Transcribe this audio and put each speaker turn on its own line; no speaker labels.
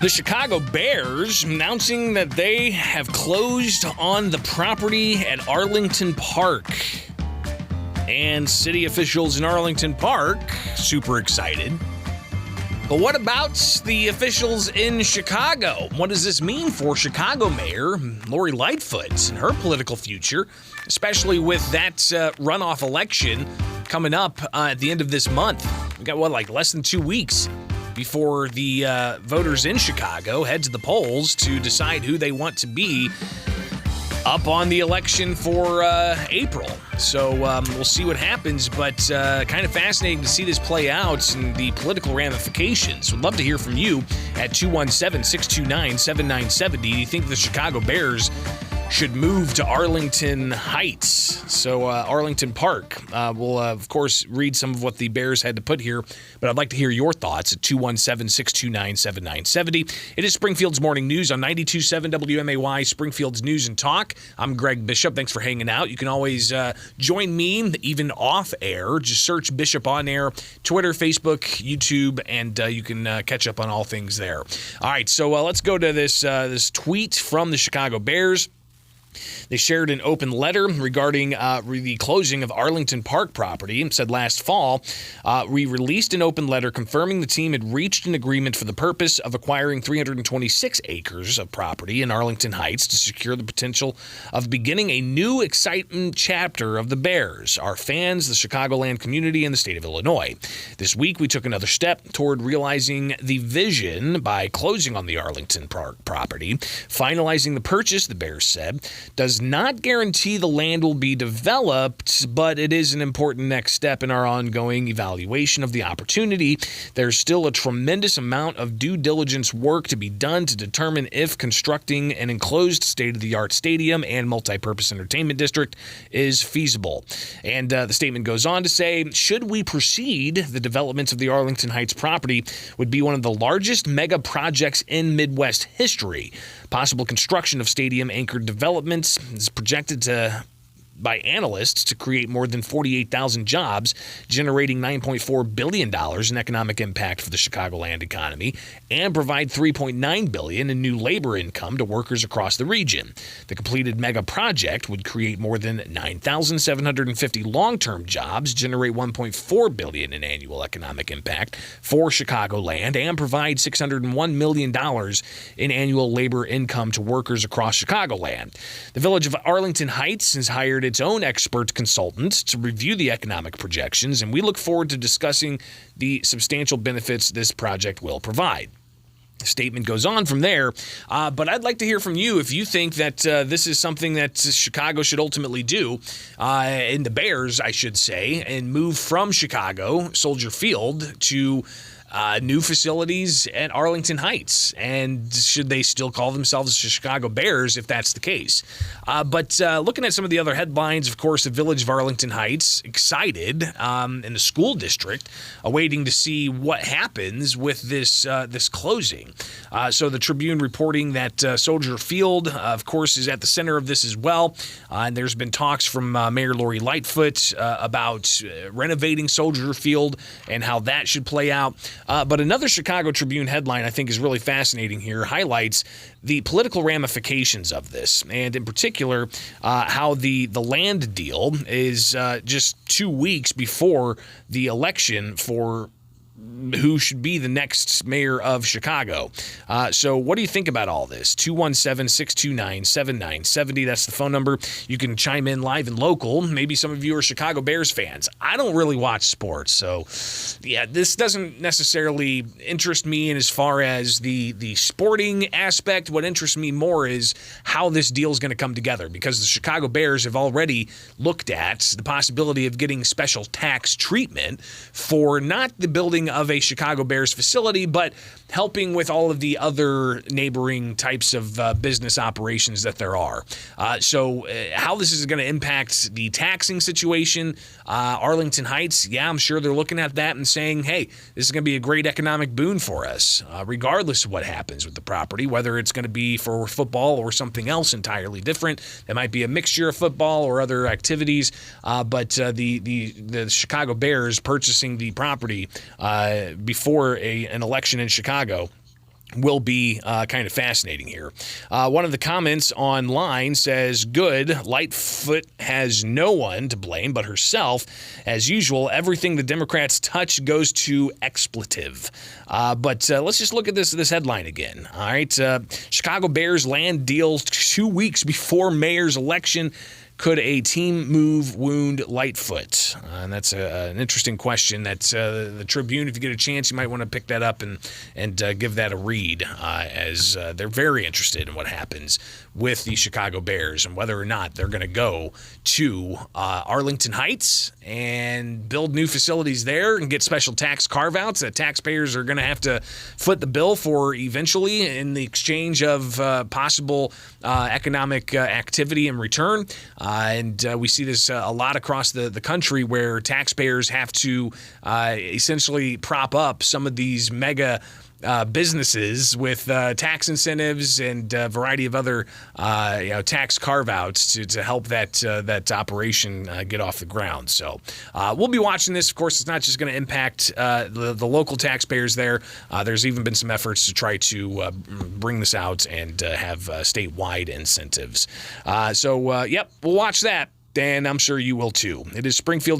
The Chicago Bears announcing that they have closed on the property at Arlington Park. And city officials in Arlington Park, super excited. But what about the officials in Chicago? What does this mean for Chicago Mayor Lori Lightfoot and her political future, especially with that runoff election coming up at the end of this month? We got, less than 2 weeks before the voters in Chicago head to the polls to decide who they want to be up on the election for April. So we'll see what happens, but kind of fascinating to see this play out and the political ramifications. Would love to hear from you at 217-629-7970. Do you think the Chicago Bears should move to Arlington Heights? So Arlington Park. We'll, of course, read some of what the Bears had to put here, but I'd like to hear your thoughts at 217-629-7970. It is Springfield's Morning News on 92.7 WMAY, Springfield's News and Talk. I'm Greg Bishop. Thanks for hanging out. You can always join me, even off air. Just search Bishop on Air, Twitter, Facebook, YouTube, and you can catch up on all things there. All right, so let's go to this tweet from the Chicago Bears. They shared an open letter regarding the closing of Arlington Park property and said last fall, we released an open letter confirming the team had reached an agreement for the purpose of acquiring 326 acres of property in Arlington Heights to secure the potential of beginning a new exciting chapter of the Bears, our fans, the Chicagoland community, and the state of Illinois. This week, we took another step toward realizing the vision by closing on the Arlington Park property. Finalizing the purchase, the Bears said, does not guarantee the land will be developed, but it is an important next step in our ongoing evaluation of the opportunity. There's still a tremendous amount of due diligence work to be done to determine if constructing an enclosed state-of-the-art stadium and multi-purpose entertainment district is feasible. And the statement goes on to say, should we proceed, the development of the Arlington Heights property would be one of the largest mega projects in Midwest history. Possible construction of stadium-anchored developments is projected by analysts to create more than 48,000 jobs, generating $9.4 billion in economic impact for the Chicagoland economy, and provide $3.9 billion in new labor income to workers across the region. The completed mega project would create more than 9,750 long-term jobs, generate $1.4 billion in annual economic impact for Chicagoland, and provide $601 million in annual labor income to workers across Chicagoland. The village of Arlington Heights has hired its own expert consultant to review the economic projections, and we look forward to discussing the substantial benefits this project will provide. The statement goes on from there, but I'd like to hear from you if you think that this is something that Chicago should ultimately do, and the Bears, I should say, and move from Chicago, Soldier Field, to new facilities at Arlington Heights, and should they still call themselves the Chicago Bears if that's the case? But looking at some of the other headlines, of course, the village of Arlington Heights excited, and the school district awaiting to see what happens with this closing. So the Tribune reporting that Soldier Field, of course, is at the center of this as well, and there's been talks from Mayor Lori Lightfoot about renovating Soldier Field and how that should play out. But another Chicago Tribune headline I think is really fascinating here, highlights the political ramifications of this, and in particular, how the land deal is just 2 weeks before the election for who should be the next mayor of Chicago. So what do you think about all this? 217-629-7970. That's the phone number. You can chime in live and local. Maybe some of you are Chicago Bears fans. I don't really watch sports, so yeah, this doesn't necessarily interest me in as far as the sporting aspect. What interests me more is how this deal is going to come together, because the Chicago Bears have already looked at the possibility of getting special tax treatment for not the building of a Chicago Bears facility, but helping with all of the other neighboring types of business operations that there are. So how this is going to impact the taxing situation, Arlington Heights, yeah, I'm sure they're looking at that and saying, hey, this is going to be a great economic boon for us, regardless of what happens with the property, whether it's going to be for football or something else entirely different. It might be a mixture of football or other activities, but the Chicago Bears purchasing the property before an election in Chicago will be kind of fascinating here. One of the comments online says, good, Lightfoot has no one to blame but herself. As usual, everything the Democrats touch goes to expletive. But let's just look at this headline again. All right, Chicago Bears land deal 2 weeks before mayor's election. Could a team move wound Lightfoot? And that's an interesting question. That's the Tribune. If you get a chance, you might want to pick that up and give that a read, as they're very interested in what happens with the Chicago Bears and whether or not they're going to go to Arlington Heights and build new facilities there and get special tax carve-outs that taxpayers are going to have to foot the bill for eventually in the exchange of possible economic activity in return. And we see this a lot across the country where taxpayers have to essentially prop up some of these mega businesses with tax incentives and a variety of other tax carve-outs to help that operation get off the ground. So we'll be watching this. Of course, it's not just going to impact the local taxpayers there. There's even been some efforts to try to bring this out and have statewide incentives. So we'll watch that, and I'm sure you will too. It is Springfield's